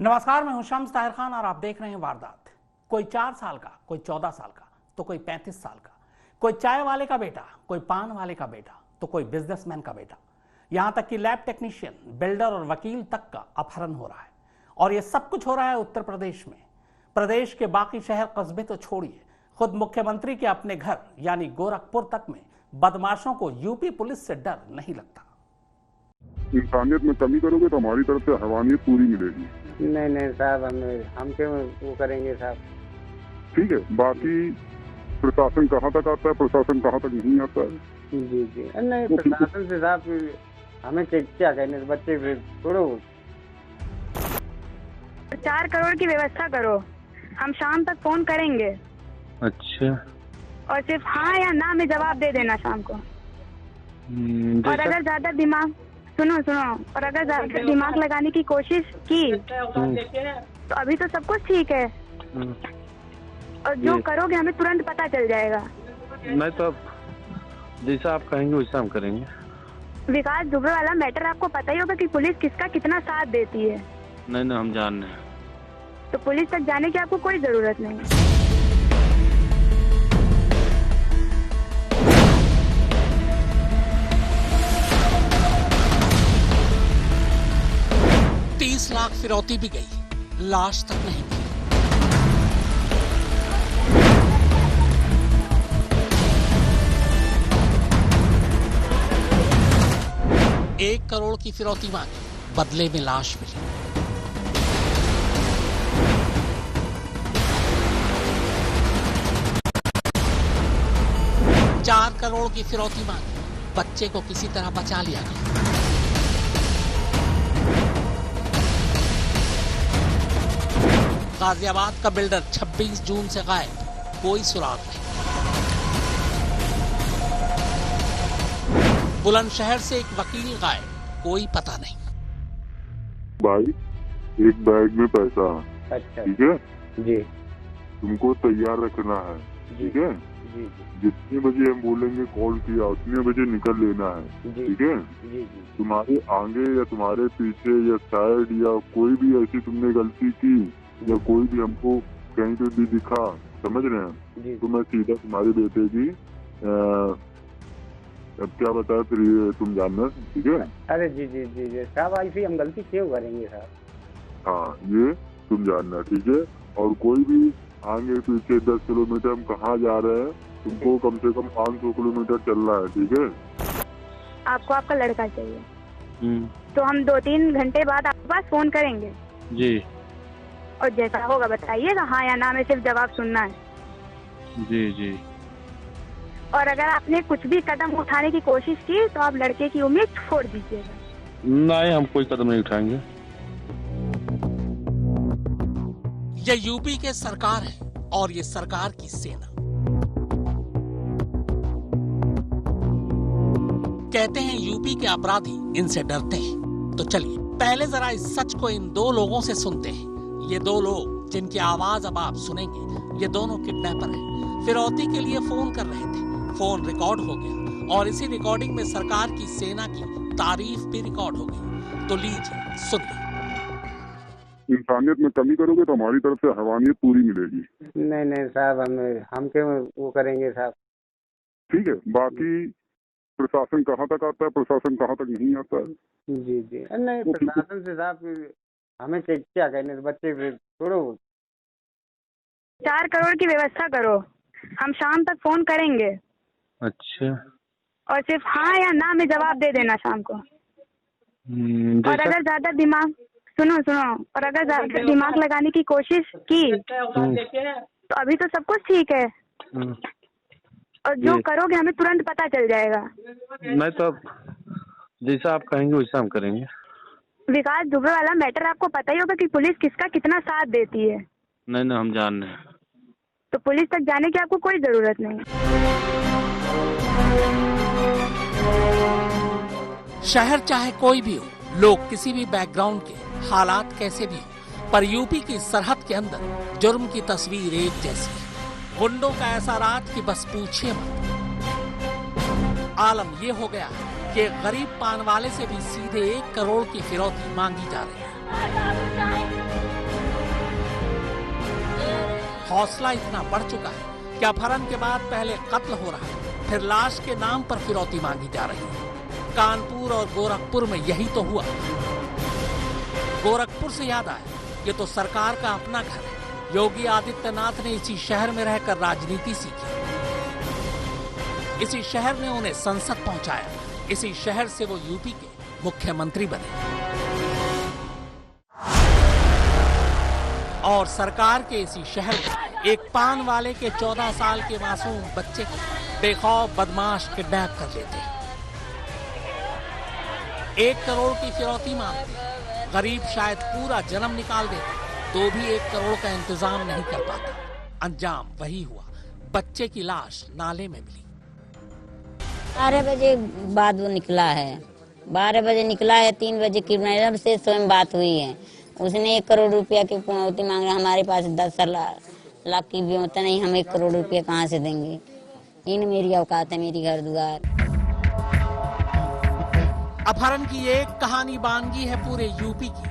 नमस्कार, मैं हूं शम्स ताहिर खान और आप देख रहे हैं वारदात। कोई 4 साल का, कोई 14 साल का, तो कोई 35 साल का, कोई चाय वाले का बेटा, कोई पान वाले का बेटा, तो कोई बिजनेसमैन का बेटा, यहां तक कि लैब टेक्नीशियन, बिल्डर और वकील तक का अपहरण हो रहा है। और यह सब कुछ हो रहा है उत्तर प्रदेश में। प्रदेश के बाकी शहर कस्बे तो छोड़िए, खुद मुख्यमंत्री के अपने घर यानी गोरखपुर तक में बदमाशों को यूपी पुलिस से डर नहीं लगता। इंसानियत में कमी करोगे तो हमारी तरफ से हैवानियत पूरी मिलेगी। नहीं साहब, हम क्यों वो करेंगे साहब। ठीक है, बाकी प्रशासन कहाँ तक आता है, प्रशासन कहाँ तक नहीं आता है। जी नहीं, प्रशासन से साहब हमें क्या कहने, बच्चे छोड़ो। 4 करोड़ की व्यवस्था करो, हम शाम तक फोन करेंगे। अच्छा। और सिर्फ हाँ या ना में जवाब दे देना शाम को। और अगर ज्यादा दिमाग सुनो और अगर ज्यादा दिमाग लगाने की कोशिश की तो अभी तो सब कुछ ठीक है, और जो करोगे हमें तुरंत पता चल जाएगा। नहीं तो अब जैसा आप कहेंगे वैसा हम करेंगे। विकास दुबे वाला मैटर आपको पता ही होगा कि पुलिस किसका कितना साथ देती है। नहीं हम जान रहे हैं। तो पुलिस तक जाने की आपको कोई जरूरत नहीं। 30 लाख फिरौती भी गई, लाश तक नहीं मिली। एक करोड़ की फिरौती मांगी, बदले में लाश मिली। चार करोड़ की फिरौती मांगी, बच्चे को किसी तरह बचा लिया गया। गाजियाबाद का बिल्डर 26 जून से गायब, कोई सुराग नहीं। बुलंदशहर से एक वकील गायब, कोई पता नहीं। भाई, एक बैग में पैसा, अच्छा ठीक है जी, तुमको तैयार रखना है, ठीक है। जी जितने बजे हम बोलेंगे कॉल किया उतने बजे निकल लेना है, जी ठीक है। जी। तुम्हारे आगे या तुम्हारे पीछे या साइड या कोई भी ऐसी तुमने गलती की या कोई भी हमको कहीं पे भी दिखा, समझ रहे हैं, जी तो मैं सीधा तुम्हारे बेटे की अब क्या बताया फिर तुम जानना, ठीक है। अरे जी साहब, ऐसी हम गलती क्यों करेंगे साहब। हाँ, ये तुम जानना, ठीक है। और कोई भी आगे पीछे 10 किलोमीटर हम कहाँ जा रहे हैं, तुमको कम से कम 500 किलोमीटर चलना है, ठीक है। आपको आपका लड़का चाहिए तो हम 2-3 घंटे बाद आपके पास फोन करेंगे जी। और जैसा होगा बताइएगा, हाँ या ना में सिर्फ जवाब सुनना है। जी। और अगर आपने कुछ भी कदम उठाने की कोशिश की तो आप लड़के की उम्मीद छोड़ दीजिएगा। नहीं, हम कोई कदम नहीं उठाएंगे। ये यूपी के सरकार है और ये सरकार की सेना। कहते हैं यूपी के अपराधी इनसे डरते हैं। तो चलिए पहले जरा इस सच को इन दो लोगों से सुनते हैं। ये दो लोग जिनकी आवाज अब आप सुनेंगे, ये दोनों किडनैपर हैं। फिरौती के लिए फोन कर रहे थे, फोन रिकॉर्ड हो गया और इसी रिकॉर्डिंग में सरकार की सेना की तारीफ भी रिकॉर्ड हो गई। तो लीजिए सुनिए। इंसानियत में कमी करोगे तो हमारी तरफ से हैवानियत पूरी मिलेगी। नहीं साहब, हम क्यों वो करेंगे साहब। ठीक है, बाकी प्रशासन कहाँ तक आता है, प्रशासन कहाँ तक नहीं आता है। जी नहीं, प्रशासन से साहब हमें क्या कहने, बच्चे छोड़ो। 4 करोड़ की व्यवस्था करो, हम शाम तक फोन करेंगे। अच्छा। और सिर्फ हाँ या ना में जवाब दे देना शाम को। और अगर ज्यादा दिमाग सुनो और अगर ज्यादा दिमाग लगाने की कोशिश की तो अभी तो सब कुछ ठीक है, और जो करोगे हमें तुरंत पता चल जाएगा। नहीं तो अब जैसा आप कहेंगे वैसा हम करेंगे। विकास दुबे वाला मैटर आपको पता ही होगा कि पुलिस किसका कितना साथ देती है। नहीं हम जान रहे हैं। तो पुलिस तक जाने की आपको कोई जरूरत नहीं। शहर चाहे कोई भी हो, लोग किसी भी बैकग्राउंड के, हालात कैसे भी हो, पर यूपी की सरहद के अंदर जुर्म की तस्वीर एक जैसी है। गुंडों का ऐसा राज कि बस पूछिए मत। आलम ये हो गया कि गरीब पान वाले से भी सीधे 1 करोड़ की फिरौती मांगी जा रही है। हौसला इतना बढ़ चुका है कि अपहरण के बाद पहले कत्ल हो रहा है, फिर लाश के नाम पर फिरौती मांगी जा रही है। कानपुर और गोरखपुर में यही तो हुआ। गोरखपुर से याद आया, ये तो सरकार का अपना घर है। योगी आदित्यनाथ ने इसी शहर में रहकर राजनीति सीखी, इसी शहर ने उन्हें संसद पहुंचाया, इसी शहर से वो यूपी के मुख्यमंत्री बने। और सरकार के इसी शहर में एक पान वाले के 14 साल के मासूम बच्चे को बेखौफ बदमाश किडनैप कर लेते हैं। 1 करोड़ की फिरौती मांगते हैं। गरीब शायद पूरा जन्म निकाल देता तो भी 1 करोड़ का इंतजाम नहीं कर पाता। अंजाम वही हुआ, बच्चे की लाश नाले में मिली। 12 बजे बाद वो निकला है, 12 बजे निकला है। 3 बजे किडनैपर से स्वयं बात हुई है। उसने 1 करोड़ रुपया की फिरौती मांग रहा। हमारे पास 10 लाख की भी होता नहीं, हम 1 करोड़ रुपया कहाँ से देंगे। इन मेरी औकात है, मेरी घर द्वार। अपहरण की एक कहानी बानगी है पूरे यूपी की।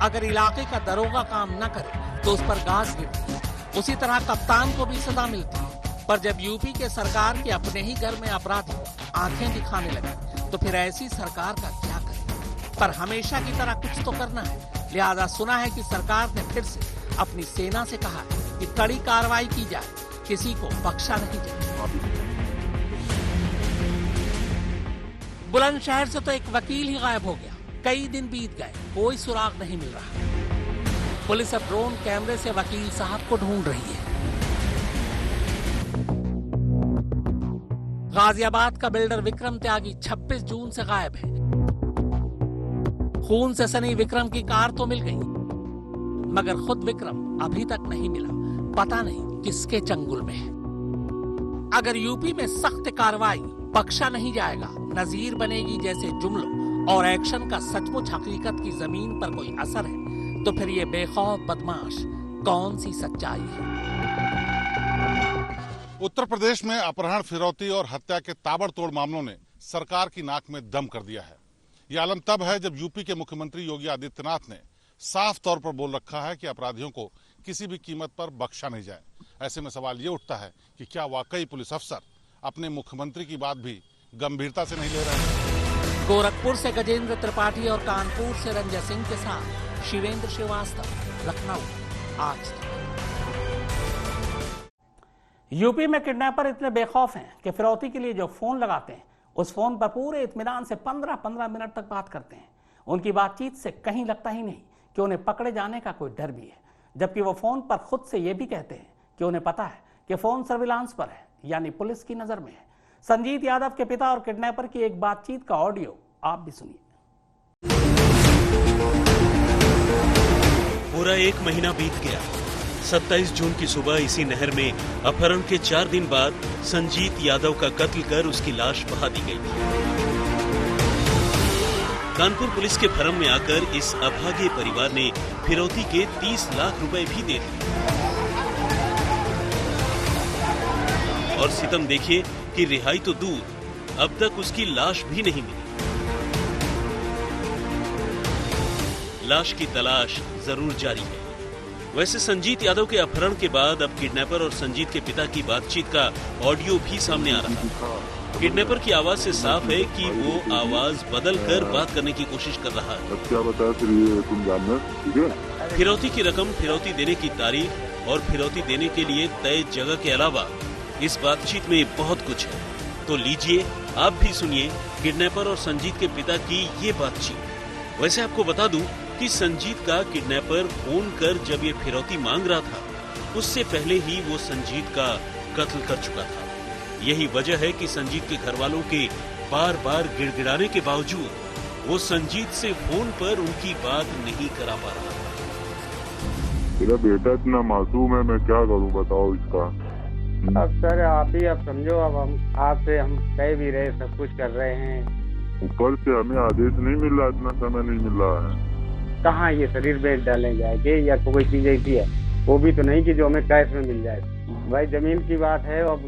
अगर इलाके का दरोगा काम न करे तो उस पर गाज गिरती है। उसी तरह कप्तान को भी सजा मिलती है। पर जब यूपी के सरकार के अपने ही घर में अपराधी आंखें दिखाने लगे तो फिर ऐसी सरकार का क्या करे। पर हमेशा की तरह कुछ तो करना है, लिहाजा सुना है कि सरकार ने फिर से अपनी सेना से कहा है कि कड़ी कार्रवाई की जाए, किसी को बख्शा नहीं जाए। बुलंदशहर से तो एक वकील ही गायब हो गया। कई दिन बीत गए, कोई सुराग नहीं मिल रहा। पुलिस अब ड्रोन कैमरे से वकील साहब को ढूंढ रही है। गाजियाबाद का बिल्डर विक्रम त्यागी 26 जून से गायब है। खून से सनी विक्रम की कार तो मिल गई, मगर खुद विक्रम अभी तक नहीं मिला। पता नहीं किसके चंगुल में है। अगर यूपी में सख्त कार्रवाई, बख्शा नहीं जाएगा, नजीर बनेगी जैसे जुमलों और एक्शन का सचमुच हकीकत की जमीन पर कोई असर है, तो फिर ये बेखौफ बदमाश कौन सी सच्चाई है। उत्तर प्रदेश में अपहरण, फिरौती और हत्या के ताबड़तोड़ मामलों ने सरकार की नाक में दम कर दिया है। यह आलम तब है जब यूपी के मुख्यमंत्री योगी आदित्यनाथ ने साफ तौर पर बोल रखा है कि अपराधियों को किसी भी कीमत पर बख्शा नहीं जाए। ऐसे में सवाल ये उठता है कि क्या वाकई पुलिस अफसर अपने मुख्यमंत्री की बात भी गंभीरता से नहीं ले रहे हैं। गोरखपुर से गजेंद्र त्रिपाठी और कानपुर से रंजय सिंह के साथ शिवेंद्र श्रीवास्तव, लखनऊ, आज तक। यूपी में किडनैपर इतने बेखौफ हैं कि फिरौती के लिए जो फोन लगाते हैं उस फोन पर पूरे इत्मीनान से 15-15 मिनट तक बात करते हैं। उनकी बातचीत से कहीं लगता ही नहीं कि उन्हें पकड़े जाने का कोई डर भी है, जबकि वो फोन पर खुद से ये भी कहते हैं कि उन्हें पता है कि फोन सर्विलांस पर है, यानी पुलिस की नजर में है। संजीत यादव के पिता और किडनैपर की एक बातचीत का ऑडियो आप भी सुनिए। पूरा 1 महीना बीत गया। 27 जून की सुबह इसी नहर में अपहरण के 4 दिन बाद संजीत यादव का कत्ल कर उसकी लाश बहा दी गई थी। कानपुर पुलिस के भरम में आकर इस अभागे परिवार ने फिरौती के 30 लाख रुपए भी दे दिए। और सितम देखिए कि रिहाई तो दूर, अब तक उसकी लाश भी नहीं मिली। लाश की तलाश जरूर जारी है। वैसे संजीत यादव के अपहरण के बाद अब किडनैपर और संजीत के पिता की बातचीत का ऑडियो भी सामने आ रहा है। किडनैपर की आवाज से साफ है कि वो आवाज बदल कर बात करने की कोशिश कर रहा है। क्या बताया फिर ये तुम जानना, ठीक है? फिरौती की रकम, फिरौती देने की तारीख और फिरौती देने के लिए तय जगह के अलावा इस बातचीत में बहुत कुछ है। तो लीजिए आप भी सुनिए किडनैपर और संजीत के पिता की ये बातचीत। वैसे आपको बता दूं कि संजीत का किडनैपर फोन कर जब ये फिरौती मांग रहा था, उससे पहले ही वो संजीत का कत्ल कर चुका था। यही वजह है कि संजीत के घर वालों के बार बार गिड़गिड़ाने के बावजूद वो संजीत से फोन पर उनकी बात नहीं करा पा रहा था। मेरा बेटा इतना मासूम है, मैं क्या करूं बताओ इसका। अब सर आप ही अब समझो, अब हम आपसे हम कह भी रहे, सब कुछ कर रहे हैं, ऊपर से हमें आदेश नहीं मिल रहा, इतना समय नहीं मिल रहा है। कहाँ ये शरीर बेच डाले जाएंगे या कोई चीज ऐसी है, वो भी तो नहीं कि जो हमें कैश में मिल जाए। भाई जमीन की बात है, अब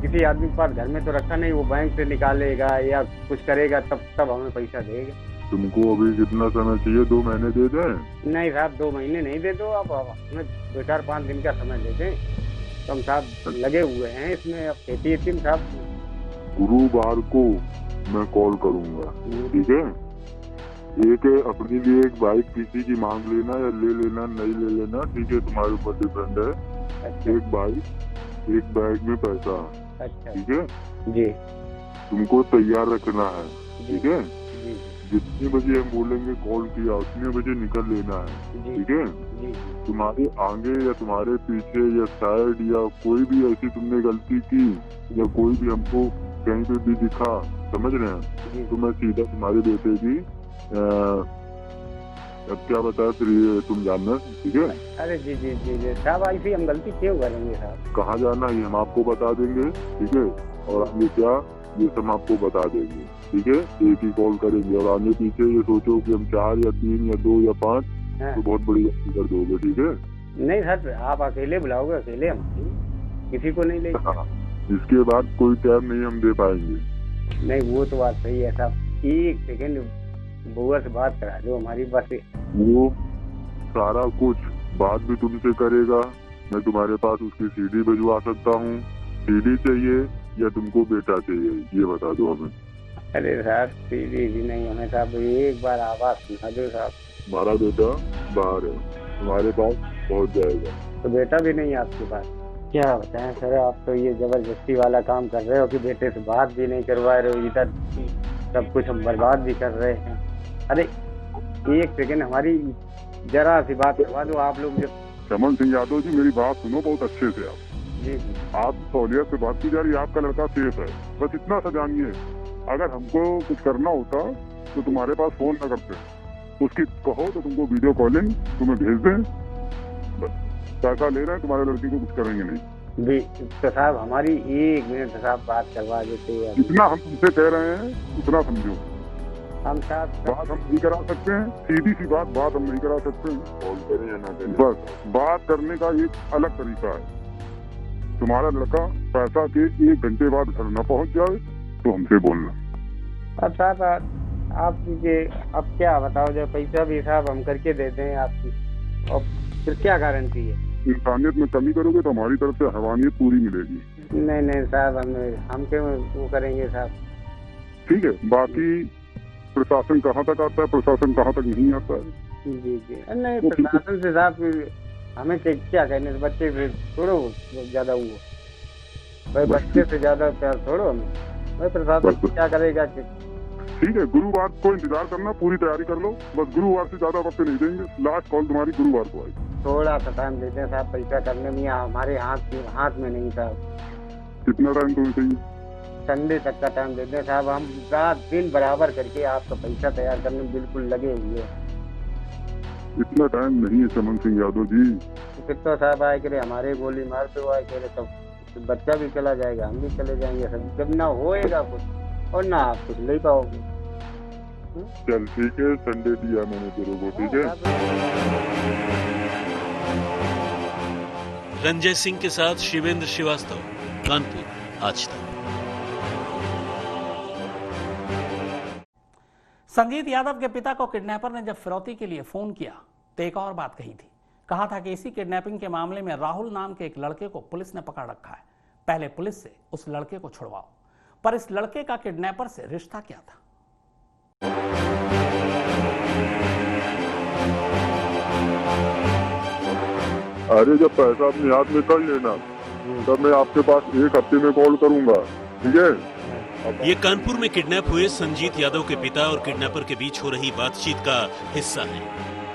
किसी आदमी के पास घर में तो रखा नहीं, वो बैंक से निकालेगा या कुछ करेगा तब हमें पैसा देगा। तुमको अभी कितना समय चाहिए? 2 महीने दे दें? नहीं साहब 2 महीने नहीं दे दो आप हमें 2-4-5 दिन का समय दे दें। तो हम साहब लगे हुए हैं इसमें, अब खेती साहब। गुरुवार को मैं कॉल करूंगा, ठीक है? एक अपने लिए एक बाइक किसी की मांग लेना या ले लेना, नहीं ले लेना, ठीक है, तुम्हारे ऊपर डिपेंड है। अच्छा। एक बाइक, एक बैग में पैसा, अच्छा ठीक है? जी। तुमको तैयार रखना है, ठीक है? जी जितने बजे हम बोलेंगे कॉल किया उतने बजे निकल लेना है, जी ठीक है? जी। तुम्हारे आगे या तुम्हारे पीछे या साइड या कोई भी ऐसी तुमने गलती की या कोई भी हमको कहीं पे भी दिखा, समझ रहे हैं, जी। तो मैं सीधा तुम्हारे बेटे की अब क्या बताया फिर ये तुम जानना, ठीक है? अरे जी जी जी जी साहब, ऐसी हम गलती क्यों करेंगे साहब? कहाँ जाना ये हम आपको बता देंगे, ठीक है? और आगे क्या ये सब आपको बता देंगे, ठीक है? एक ही कॉल करेंगे और आगे पीछे ये सोचो कि हम 4 या 3 या 2 या 5 हाँ। तो बहुत बड़ी गलती कर दोगे, ठीक है? नहीं सर, आप अकेले बुलाओगे, अकेले हम किसी को नहीं ले। हाँ, इसके बाद कोई टाइम नहीं हम दे पाएंगे। नहीं वो तो बात सही है साहब, 1 सेकंड बुआ से बात करा दो हमारी, बस। वो सारा कुछ बात भी तुमसे करेगा। मैं तुम्हारे पास उसकी सीडी भिजवा सकता हूँ। सीडी चाहिए या तुमको बेटा चाहिए ये बता दो हमें। अरे साहब सीधी भी नहीं हमें साहब, एक बार आवाज सुना दो साहब। हमारा बेटा बाहर है, तुम्हारे पास पहुँच जाएगा। तो बेटा भी नहीं आपके पास? क्या बताएं सर, आप तो ये जबरदस्ती वाला काम कर रहे हो कि बेटे से बात भी नहीं करवा रहे हो, इधर सब कुछ हम बर्बाद भी कर रहे हैं। अरे 1 सेकंड हमारी जरा सी बात करवा दो आप लोग। चमन सिंह यादव जी मेरी बात सुनो बहुत अच्छे से। आप जी जी आप सहूलियत से बात की जा रही है, आपका लड़का सेफ है, बस इतना सा जानिए। अगर हमको कुछ करना होता तो तुम्हारे पास फोन न करते, उसकी कहो तो तुमको वीडियो कॉलिंग तुम्हें भेज दें। बस पैसा ले रहे हैं, तुम्हारे लड़की को कुछ करेंगे नहीं। भी तो साहब हमारी 1 मिनट साहब बात करवा देते हैं। जितना हम तुमसे कह रहे हैं उतना समझो। हम साहब बात हम नहीं करा सकते हैं, सीधी सी बात हम नहीं करा सकते हैं। कॉल करें या ना करें, बस बात करने का एक अलग तरीका है। तुम्हारा लड़का पैसा के 1 घंटे बाद घर न पहुंच जाए तो हमसे बोलना। अब साहब आप ये अब क्या बताओ, जब पैसा भी साहब हम करके देते हैं आपकी, और फिर क्या गारंटी है? इंसानियत में कमी करोगे तो हमारी तरफ से हैवानियत पूरी मिलेगी। नहीं नहीं साहब, हम क्यों वो करेंगे साहब? ठीक है, बाकी प्रशासन कहाँ तक आता है, प्रशासन कहाँ तक नहीं आता है। जी जी नहीं, प्रशासन से साहब हमें क्या कहने, बच्चे छोड़ो ज्यादा वो भाई, बच्चे से ज्यादा प्यार छोड़ो हमें भाई। प्रशासन क्या करेगा? ठीक है, गुरुवार को इंतजार करना, पूरी तैयारी कर लो, बस गुरुवार से ज्यादा वक्त नहीं देंगे। लास्ट कॉल तुम्हारी गुरुवार को आएगी। थोड़ा सा टाइम देते हैं साहब, पैसा करने में हमारे हाथ में नहीं साहब। कितना टाइम तुम्हें चाहिए? संडे तक का टाइम देते हैं साहब, हम रात दिन बराबर करके आपका पैसा तैयार करने में बिल्कुल लगे हुए हैं। इतना टाइम नहीं है चमन सिंह यादव जी। फिर तो साहब आए करे हमारे गोली मार दो, आए करे तो बच्चा भी चला जाएगा, हम भी चले जाएंगे सब, जब ना होएगा कुछ और ना आप कुछ ले पाओगे। चल ठीक है, संडे दिया मैंने तेरे को, ठीक है? रंजय सिंह के साथ शिवेंद्र श्रीवास्तव, कानपुर, आज तक। संजीत यादव के पिता को किडनैपर ने जब फिरौती के लिए फोन किया तो एक और बात कही थी। कहा था कि इसी किडनैपिंग के मामले में राहुल नाम के एक लड़के को पुलिस ने पकड़ रखा है, पहले पुलिस से उस लड़के को छुड़वाओ। पर इस लड़के का किडनैपर से रिश्ता क्या था? अरे जब पैसा अपने हाथ में कर लेना तब मैं आपके पास 1 हफ्ते में कॉल करूंगा, ठीक है? ये कानपुर में किडनैप हुए संजीत यादव के पिता और किडनैपर के बीच हो रही बातचीत का हिस्सा है।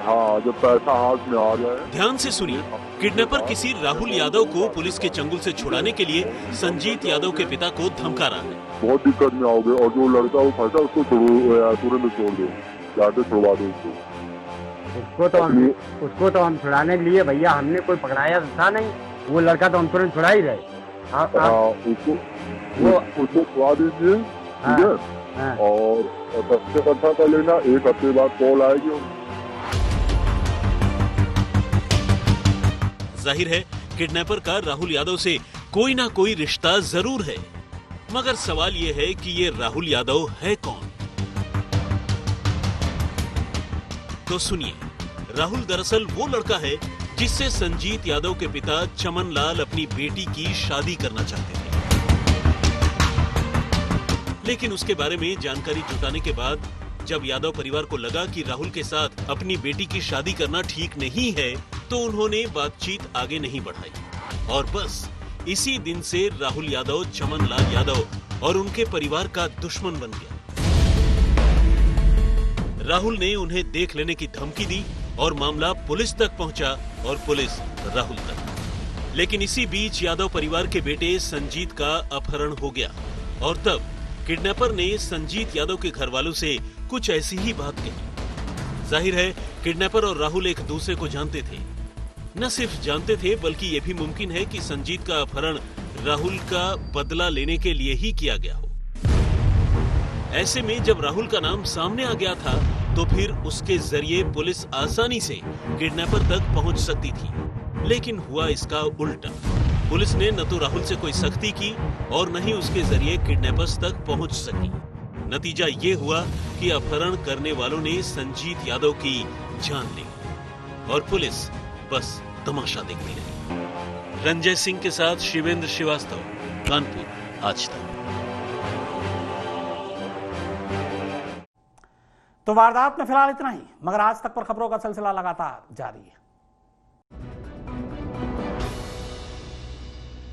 हाँ, जब पैसा हाथ में आ जाए। ध्यान से सुनिए, किडनैपर किसी राहुल यादव को पुलिस के चंगुल से छुड़ाने के लिए संजीत यादव के पिता को धमका रहा है। बहुत दिक्कत में आओगे, और जो लड़का वो फंसा उसको तुरंत छोड़ दो, जाके छुड़वा दो उसको तो हम छुड़ाने के लिए भैया हमने कोई पकड़ाया था नहीं, वो लड़का तो हम तुरंत छुड़ा ही रहे। उसको छुड़ा दीजिए, ठीक है? और सबसे इकट्ठा कर लेना, 1 हफ्ते बाद कॉल आएगी। जाहिर है किडनैपर का राहुल यादव से कोई ना कोई रिश्ता जरूर है, मगर सवाल ये है कि ये राहुल यादव है कौन? तो सुनिए, राहुल दरअसल वो लड़का है जिससे संजीत यादव के पिता चमन लाल अपनी बेटी की शादी करना चाहते थे। लेकिन उसके बारे में जानकारी जुटाने के बाद जब यादव परिवार को लगा कि राहुल के साथ अपनी बेटी की शादी करना ठीक नहीं है, तो उन्होंने बातचीत आगे नहीं बढ़ाई और बस इसी दिन से राहुल यादव चमन लाल यादव और उनके परिवार का दुश्मन बन गया। राहुल ने उन्हें देख लेने की धमकी दी और मामला पुलिस तक पहुंचा और पुलिस राहुल तक। लेकिन इसी बीच यादव परिवार के बेटे संजीत का अपहरण हो गया और तब किडनैपर ने संजीत यादव के घर वालों से कुछ ऐसी ही बात कही। जाहिर है किडनैपर और राहुल एक दूसरे को जानते थे। न सिर्फ जानते थे बल्कि ये भी मुमकिन है कि संजीत का अपहरण राहुल का बदला लेने के लिए ही किया गया हो। ऐसे में जब राहुल का नाम सामने आ गया था तो फिर उसके जरिए पुलिस आसानी से किडनैपर तक पहुंच सकती थी। लेकिन हुआ इसका उल्टा। पुलिस ने न तो राहुल से कोई सख्ती की और न ही उसके जरिए किडनैपर्स तक पहुंच सकी। नतीजा ये हुआ कि अपहरण करने वालों ने संजीत यादव की जान ली और पुलिस बस तमाशा देखती रही। रंजय सिंह के साथ शिवेंद्र श्रीवास्तव, कानपुर, आज तक। तो वारदात में फिलहाल इतना ही, मगर आज तक पर खबरों का सिलसिला लगातार जारी है।